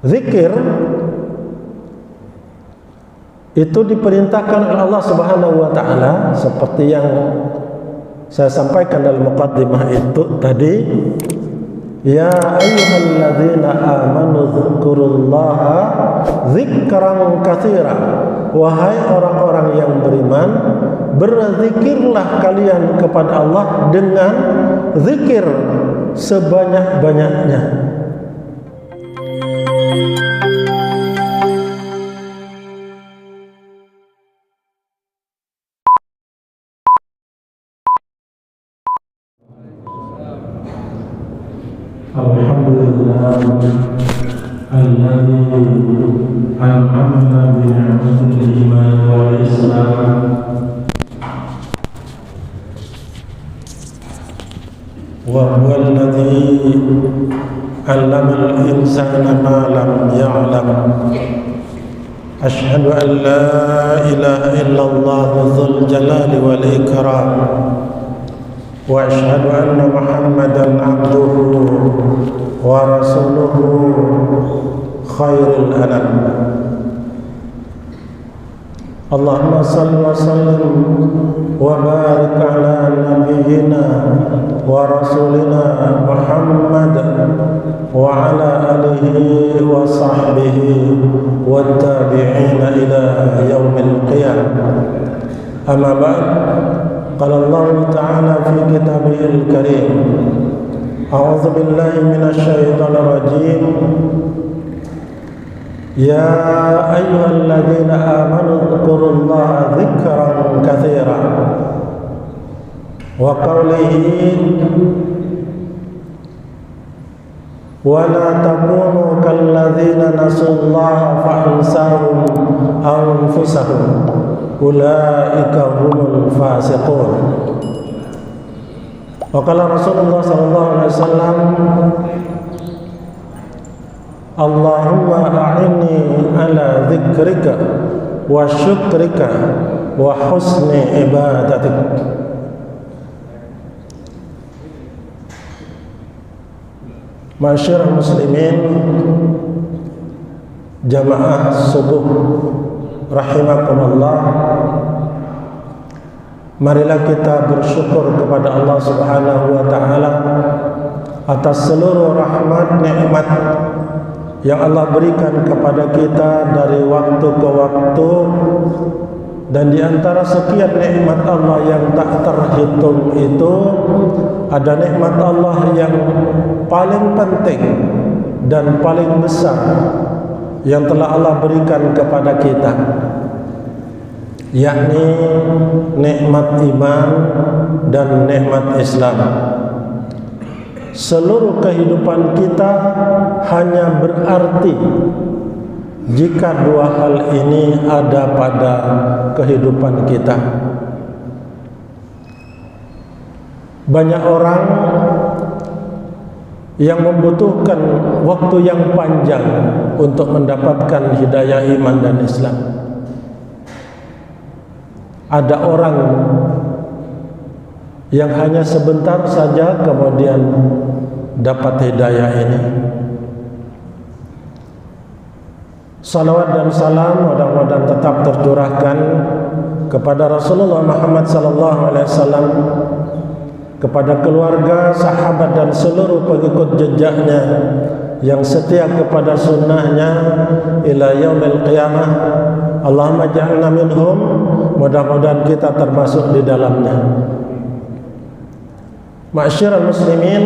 Zikir itu diperintahkan oleh Allah Subhanahu wa taala seperti yang saya sampaikan dalam muqaddimah itu tadi. Ya ayyuhalladzina amanu dzkurullaha dzikran katsira. Wahai orang-orang yang beriman, berzikirlah kalian kepada Allah dengan zikir sebanyak-banyaknya. Alhamdulillah alladzi an'amna bi ni'matil iman wal islam wa huwa alladzi 'allama al-insana ma lam ya'lam. Asyhadu an la ilaha illallah dzul jalali wal ikram wa asyhadu anna Muhammadan abduhu wa rasuluhu khairul anam. Allahumma salli wa sallim wa barik ala nabiyyina wa rasulina Muhammad wa ala alihi wa sahbihi wa tabi'ina ila yaumil qiyamah. Amma ba'd. Qala Allah Ta'ala fi kitabihil karim. A'udzu billahi minasy syaithanir rajim. Ya ayyuhalladzina amanu dzkurullaha dzikran katsira. Wa qawlihi wa la takunu kalladzina nasullaha fa ansahum anfusahum ulaika humul fasiqun. Wa qala Rasulullah sallallahu alaihi wasallam, Allahumma a'inni ala dzikrika wa syukrika wa husni ibadatik. Masyarul muslimin jamaah subuh rahimakumullah, marilah kita bersyukur kepada Allah Subhanahu wa taala atas seluruh rahmat nikmat yang Allah berikan kepada kita dari waktu ke waktu. Dan di antara sekian nikmat Allah yang tak terhitung itu, ada nikmat Allah yang paling penting dan paling besar yang telah Allah berikan kepada kita, yakni nikmat iman dan nikmat Islam. Seluruh kehidupan kita hanya berarti jika dua hal ini ada pada kehidupan kita. Banyak orang yang membutuhkan waktu yang panjang untuk mendapatkan hidayah iman dan Islam. Ada orang yang hanya sebentar saja kemudian dapat hidayah ini. Salawat dan salam mudah-mudahan tetap tercurahkan kepada Rasulullah Muhammad sallallahu alaihi wasallam, kepada keluarga, sahabat dan seluruh pengikut jejaknya yang setia kepada sunnahnya ila yaumil qiyamah. Allahumma ja'alna minhum, mudah-mudahan kita termasuk di dalamnya. Ma'syiral muslimin,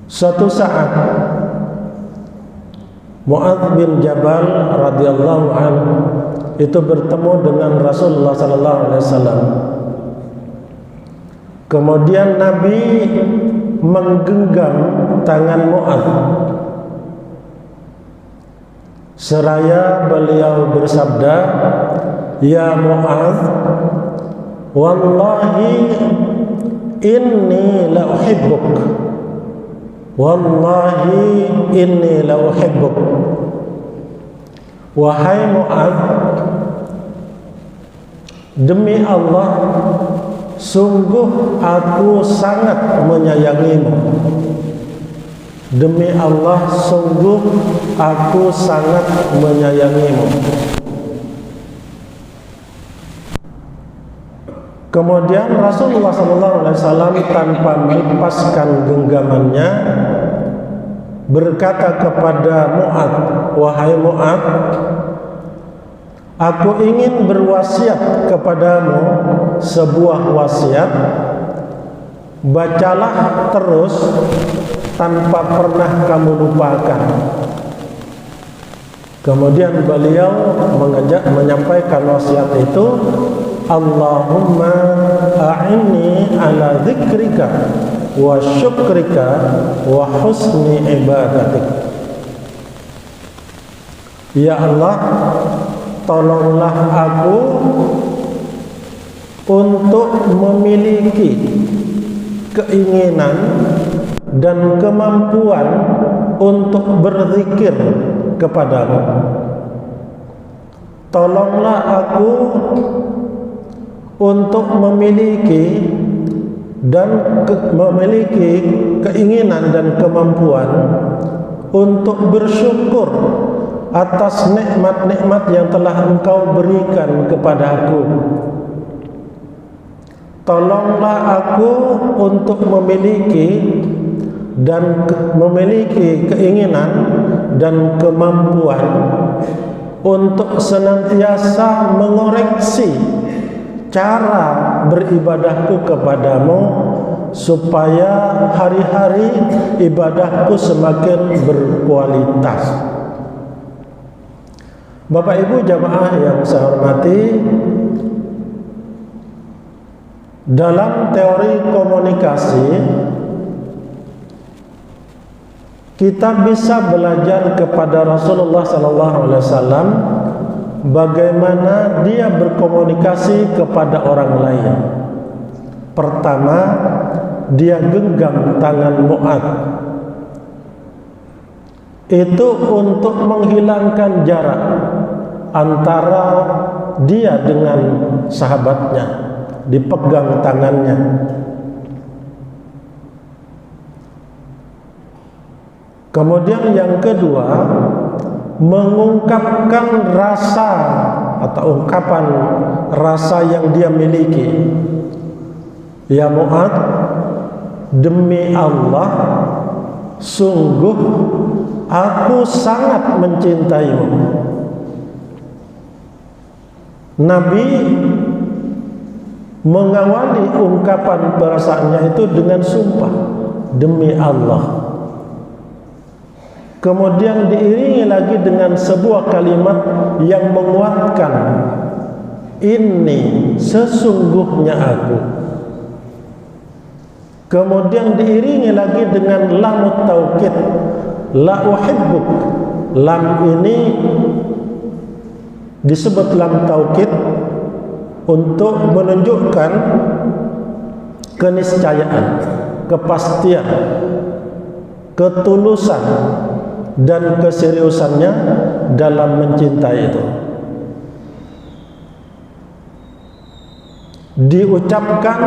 suatu saat Mu'adz bin Jabal radhiyallahu anhu itu bertemu dengan Rasulullah sallallahu alaihi wasallam. Kemudian Nabi menggenggam tangan Mu'adz seraya beliau bersabda, "Ya Mu'adz, wallahi inni la uhibbuk. Wallahi inni la uhibbuk." Wahai Mu'adz, demi Allah, sungguh aku sangat menyayangimu. demi Allah sungguh aku sangat menyayangimu. Kemudian Rasulullah SAW tanpa melepaskan genggamannya berkata kepada Mu'adz, wahai Mu'adz, aku ingin berwasiat kepadamu sebuah wasiat, bacalah terus tanpa pernah kamu lupakan. Kemudian beliau menyampaikan wasiat itu, Allahumma a'inni ala dzikrika wa syukrika wa husni ibadatik. Ya Allah, tolonglah aku untuk memiliki keinginan dan kemampuan untuk berzikir kepadamu. Tolonglah aku untuk memiliki keinginan dan kemampuan untuk bersyukur atas nikmat-nikmat yang telah Engkau berikan kepadaku. Tolonglah aku untuk memiliki keinginan dan kemampuan untuk senantiasa mengoreksi cara beribadahku kepadamu, supaya hari-hari ibadahku semakin berkualitas. Bapak Ibu jamaah yang saya hormati, dalam teori komunikasi kita bisa belajar kepada Rasulullah SAW bagaimana dia berkomunikasi kepada orang lain. Pertama, dia genggam tangan Mu'adz. Itu untuk menghilangkan jarak antara dia dengan sahabatnya, dipegang tangannya. Kemudian yang kedua, mengungkapkan rasa atau ungkapan rasa yang dia miliki. Ya Mu'adz, demi Allah, sungguh aku sangat mencintaimu. Nabi mengawali ungkapan perasaannya itu dengan sumpah, demi Allah. Kemudian diiringi lagi dengan sebuah kalimat yang menguatkan, ini sesungguhnya aku. Kemudian diiringi lagi dengan lamut taukid, la uhibbuk. Lam ini disebut lam taukid untuk menunjukkan keniscayaan, kepastian, ketulusan dan keseriusannya dalam mencintai itu. Diucapkan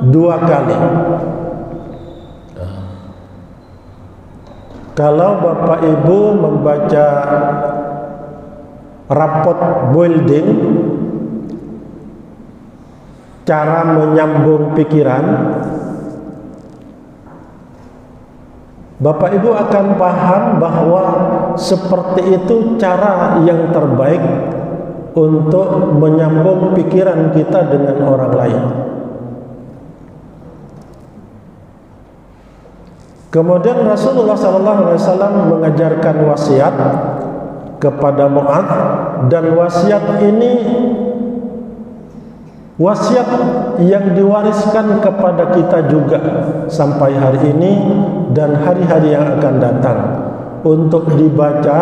2 kali. Kalau Bapak Ibu membaca rapot Bolding, cara menyambung pikiran, Bapak Ibu akan paham bahwa seperti itu cara yang terbaik untuk menyambung pikiran kita dengan orang lain. Kemudian Rasulullah SAW mengajarkan wasiat kepada Mu'adz, dan wasiat ini wasiat yang diwariskan kepada kita juga sampai hari ini dan hari-hari yang akan datang, untuk dibaca,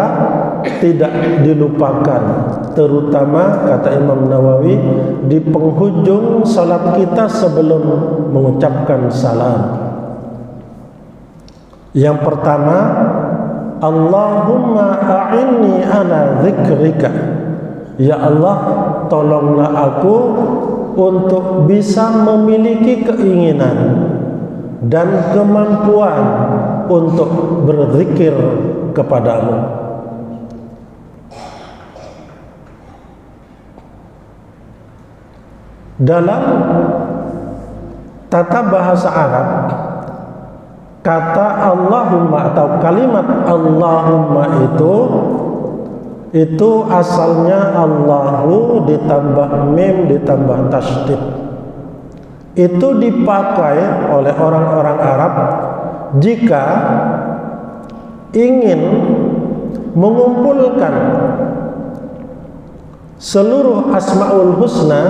tidak dilupakan, terutama kata Imam Nawawi di penghujung salat kita sebelum mengucapkan salam. Yang pertama, Allahumma a'inni ala dzikrika. Ya Allah, tolonglah aku untuk bisa memiliki keinginan dan kemampuan untuk berzikir kepadamu. Dalam tata bahasa Arab, kata Allahumma atau kalimat Allahumma itu asalnya Allahu ditambah mim ditambah tasydid. Itu dipakai oleh orang-orang Arab jika ingin mengumpulkan seluruh Asmaul Husna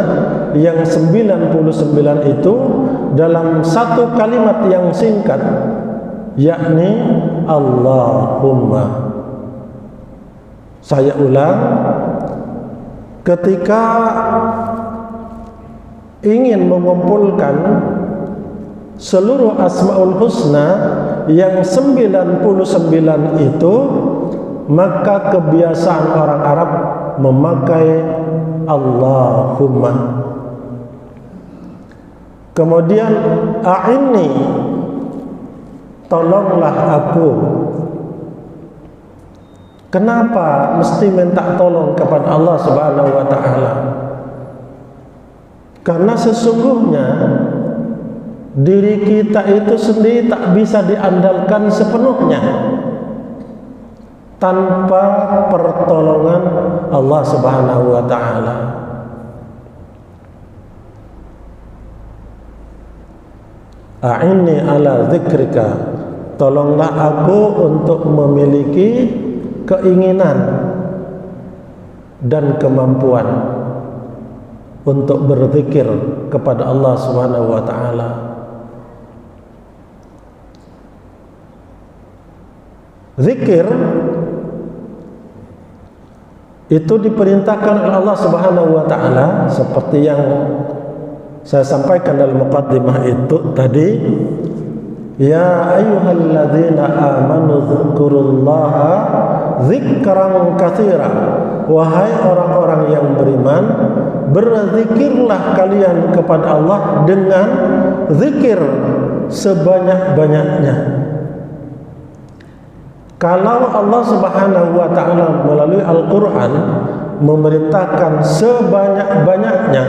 yang 99 itu dalam satu kalimat yang singkat, yakni Allahumma. Saya ulang, ketika ingin mengumpulkan seluruh Asmaul Husna yang 99 itu, maka kebiasaan orang Arab memakai Allahumma. Kemudian a'inni, tolonglah aku. Kenapa mesti minta tolong kepada Allah Subhanahu wa taala? Karena sesungguhnya diri kita itu sendiri tak bisa diandalkan sepenuhnya tanpa pertolongan Allah Subhanahu wa taala. A'inni ala dzikrika, tolonglah aku untuk memiliki keinginan dan kemampuan untuk berzikir kepada Allah Subhanahu wa taala. Zikir itu diperintahkan oleh Allah Subhanahu wa taala seperti yang saya sampaikan dalam muqaddimah itu tadi. Ya ayyuhalladzina amanu dzkurullaha dzikran katsira. Wahai orang-orang yang beriman, berzikirlah kalian kepada Allah dengan zikir sebanyak-banyaknya. Kalau Allah Subhanahu wa taala melalui Al-Qur'an memerintahkan sebanyak-banyaknya,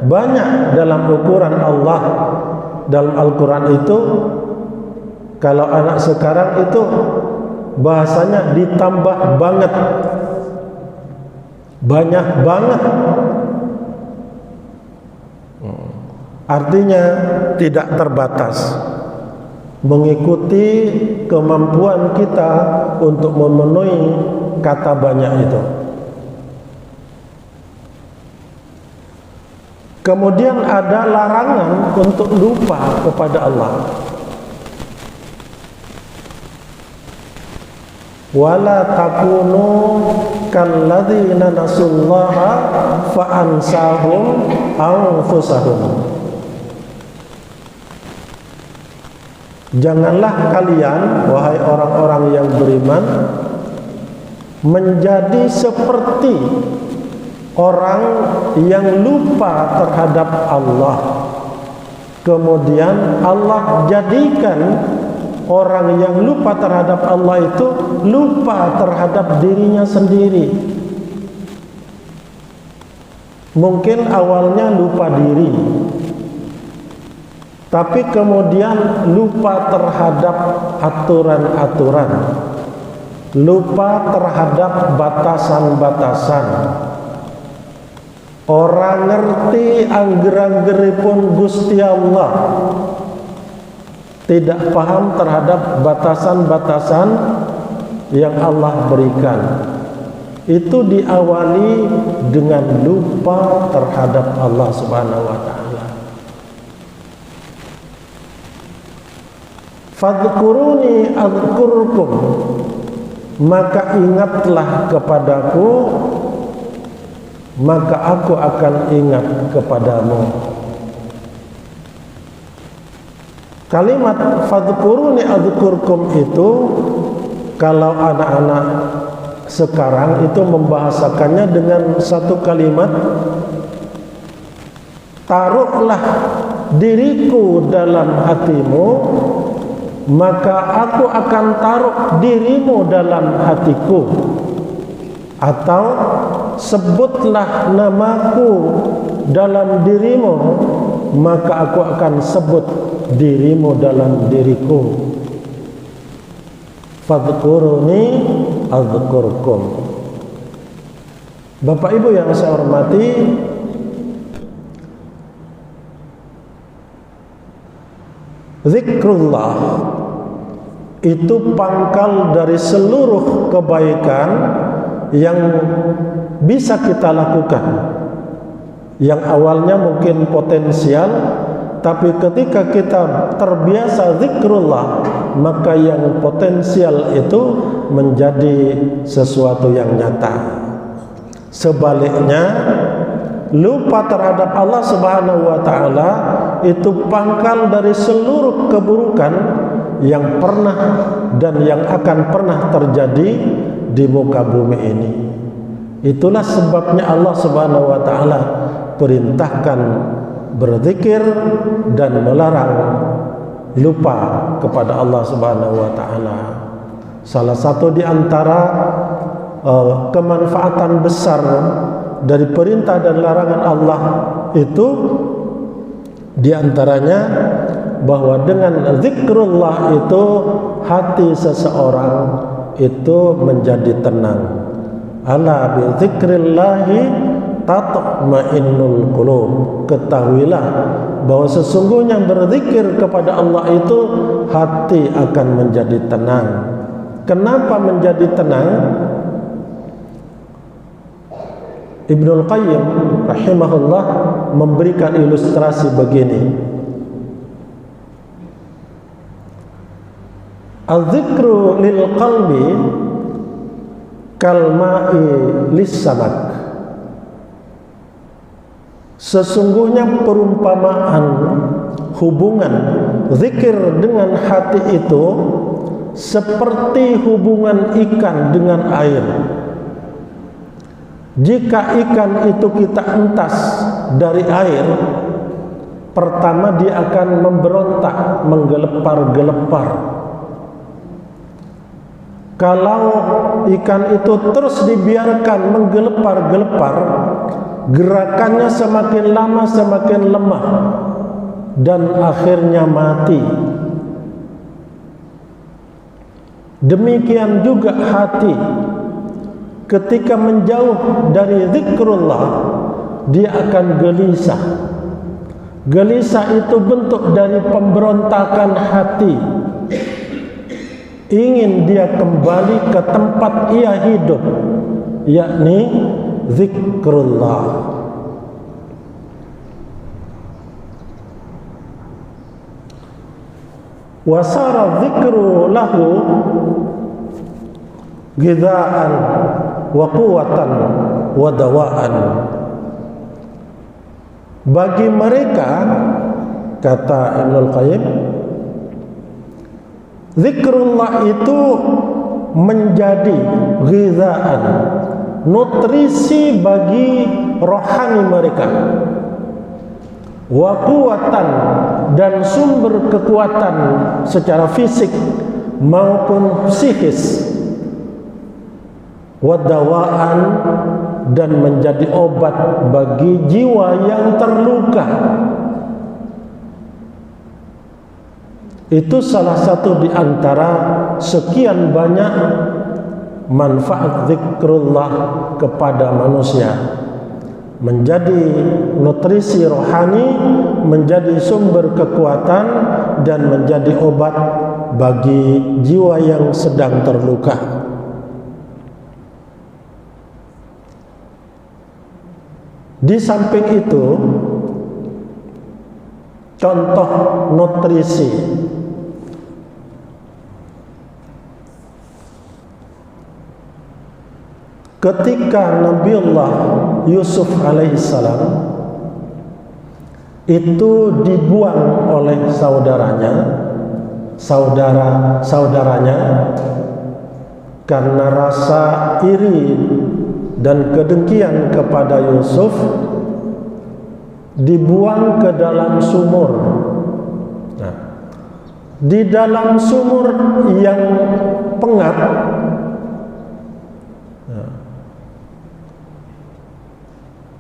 banyak dalam ukuran Allah dalam Al-Qur'an itu, kalau anak sekarang itu bahasanya ditambah banget, banyak banget. Artinya tidak terbatas, mengikuti kemampuan kita untuk memenuhi kata banyak itu. Kemudian ada larangan untuk lupa kepada Allah. Wala takunu kalladzina nasullaha fa ansahum anfusahum. Janganlah kalian, wahai orang-orang yang beriman, menjadi seperti orang yang lupa terhadap Allah. Kemudian Allah jadikan orang yang lupa terhadap Allah itu lupa terhadap dirinya sendiri. Mungkin awalnya lupa diri, tapi kemudian lupa terhadap aturan-aturan, lupa terhadap batasan-batasan. Orang ngerti angger-anggeripun Gusti Allah, tidak paham terhadap batasan-batasan yang Allah berikan. Itu diawali dengan lupa terhadap Allah Subhanahu wa taala. Fadhkuruni adzkurkum, maka ingatlah kepadaku, maka aku akan ingat kepadamu. Kalimat fadhkuruni adzkurkum itu, kalau anak-anak sekarang itu membahasakannya dengan satu kalimat, taruhlah diriku dalam hatimu maka aku akan taruh dirimu dalam hatiku, atau sebutlah namaku dalam dirimu, maka aku akan sebut dirimu dalam diriku. Fadhkuruni adzkurkum. Bapak Ibu yang saya hormati, zikrullah itu pangkal dari seluruh kebaikan yang bisa kita lakukan. Yang awalnya mungkin potensial, tapi ketika kita terbiasa zikrullah, maka yang potensial itu menjadi sesuatu yang nyata. Sebaliknya, lupa terhadap Allah Subhanahu wa taala itu pangkal dari seluruh keburukan yang pernah dan yang akan pernah terjadi di muka bumi ini. Itulah sebabnya Allah Subhanahu wa taala perintahkan berzikir dan melarang lupa kepada Allah Subhanahu wa taala. Salah satu di antara kemanfaatan besar dari perintah dan larangan Allah itu di antaranya bahwa dengan zikrullah itu hati seseorang itu menjadi tenang. Ala bi zikrillahi tatma'innul qulub. Ketahuilah bahwa sesungguhnya berzikir kepada Allah itu hati akan menjadi tenang. Kenapa menjadi tenang? Ibnul Qayyim rahimahullah memberikan ilustrasi begini. Al-dzikru lil qalbi kal ma'i lis samak. Sesungguhnya perumpamaan hubungan zikir dengan hati itu seperti hubungan ikan dengan air. Jika ikan itu kita entas dari air, pertama dia akan memberontak, menggelepar-gelepar. Kalau ikan itu terus dibiarkan menggelepar-gelepar, gerakannya semakin lama semakin lemah dan akhirnya mati. Demikian juga hati, ketika menjauh dari zikrullah, dia akan gelisah. Gelisah itu bentuk dari pemberontakan hati. Ingin dia kembali ke tempat ia hidup, yakni zikrullah. Wasara zikru lahu ghidhaan wa quwwatan wa dawaan. Bagi mereka, kata Ibnul Qayyim, zikrullah itu menjadi ghidhaan, nutrisi bagi rohani mereka, wa quwwatan, dan sumber kekuatan secara fisik maupun psikis, wadawaan, dan menjadi obat bagi jiwa yang terluka. Itu salah satu di antara sekian banyak manfaat zikrullah kepada manusia. Menjadi nutrisi rohani, menjadi sumber kekuatan, dan menjadi obat bagi jiwa yang sedang terluka. Di samping itu, contoh nutrisi ketika Nabiullah Yusuf alaihissalam itu dibuang oleh saudaranya karena rasa iri dan kedengkian kepada Yusuf, dibuang ke dalam sumur. Nah, di dalam sumur yang pengap.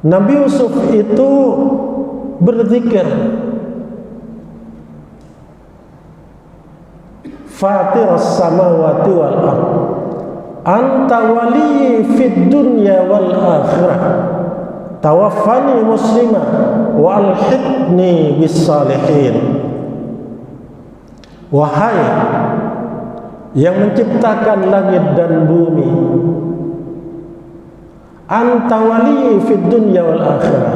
Nabi Yusuf itu berzikir, Fatiras samawati wal ard, anta waliyyi fid dunya wal akhirah, tawaffani muslima wa alhiqni bis salihin. Wahai yang menciptakan langit dan bumi, anta waliyyi fid dunya wal akhirah,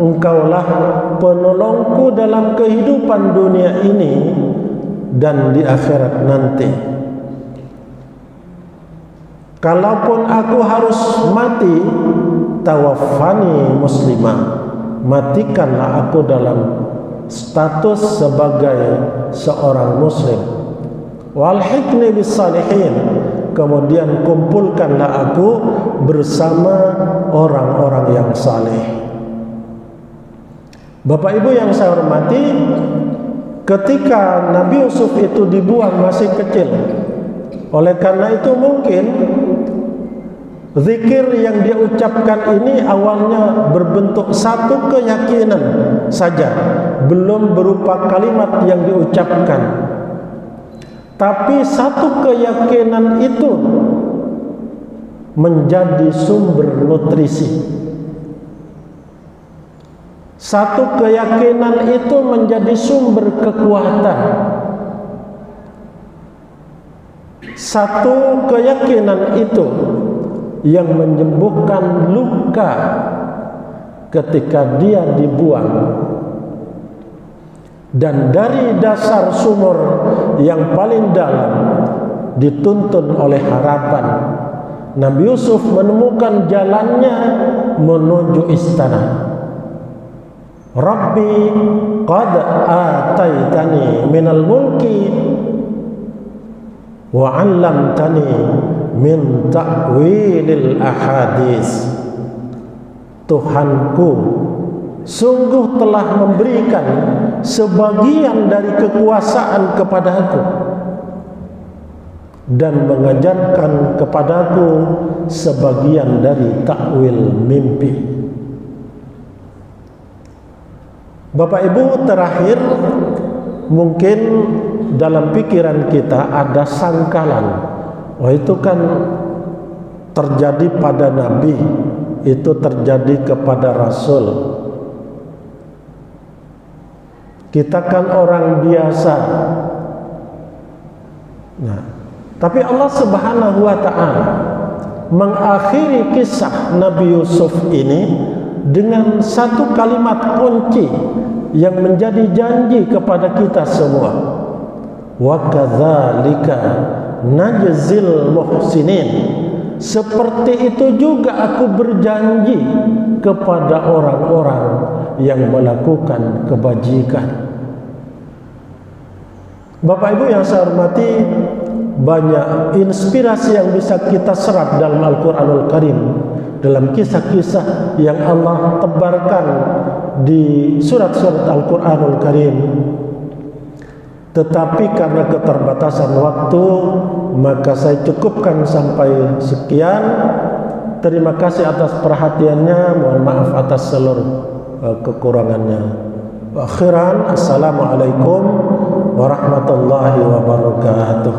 engkaulah penolongku dalam kehidupan dunia ini dan di akhirat nanti. Kalaupun aku harus mati, tawaffani muslimah, matikanlah aku dalam status sebagai seorang muslim. Walhiqni bis salihin, kemudian kumpulkanlah aku bersama orang-orang yang saleh. Bapak Ibu yang saya hormati, ketika Nabi Yusuf itu dibuang masih kecil, oleh karena itu mungkin zikir yang dia ucapkan ini awalnya berbentuk satu keyakinan saja, belum berupa kalimat yang diucapkan. Tapi satu keyakinan itu menjadi sumber nutrisi. Satu keyakinan itu menjadi sumber kekuatan. Satu keyakinan itu yang menyembuhkan luka ketika dia dibuang. Dan dari dasar sumur yang paling dalam dituntun oleh harapan, Nabi Yusuf menemukan jalannya menuju istana. Rabbi qad ataitani minal mulki wa 'allamtani min ta'wilil ahadits. Tuhanku sungguh telah memberikan sebagian dari kekuasaan kepadaku dan mengajarkan kepadaku sebagian dari takwil mimpi. Bapak Ibu, terakhir mungkin dalam pikiran kita ada sangkalan, wah itu kan terjadi pada Nabi, itu terjadi kepada Rasul. Kita kan orang biasa. Nah, tapi Allah Subhanahu wa Ta'ala mengakhiri kisah Nabi Yusuf ini dengan satu kalimat kunci yang menjadi janji kepada kita semua. Wa kadzalika najzil muhsinin. Seperti itu juga aku berjanji kepada orang-orang yang melakukan kebajikan. Bapak Ibu yang saya hormati, banyak inspirasi yang bisa kita serap dalam Al-Quranul Karim, dalam kisah-kisah yang Allah tebarkan di surat-surat Al-Quranul Karim. Tetapi karena keterbatasan waktu, maka saya cukupkan sampai sekian. Terima kasih atas perhatiannya, mohon maaf atas seluruh kekurangannya. Akhiran, assalamualaikum warahmatullahi wabarakatuh.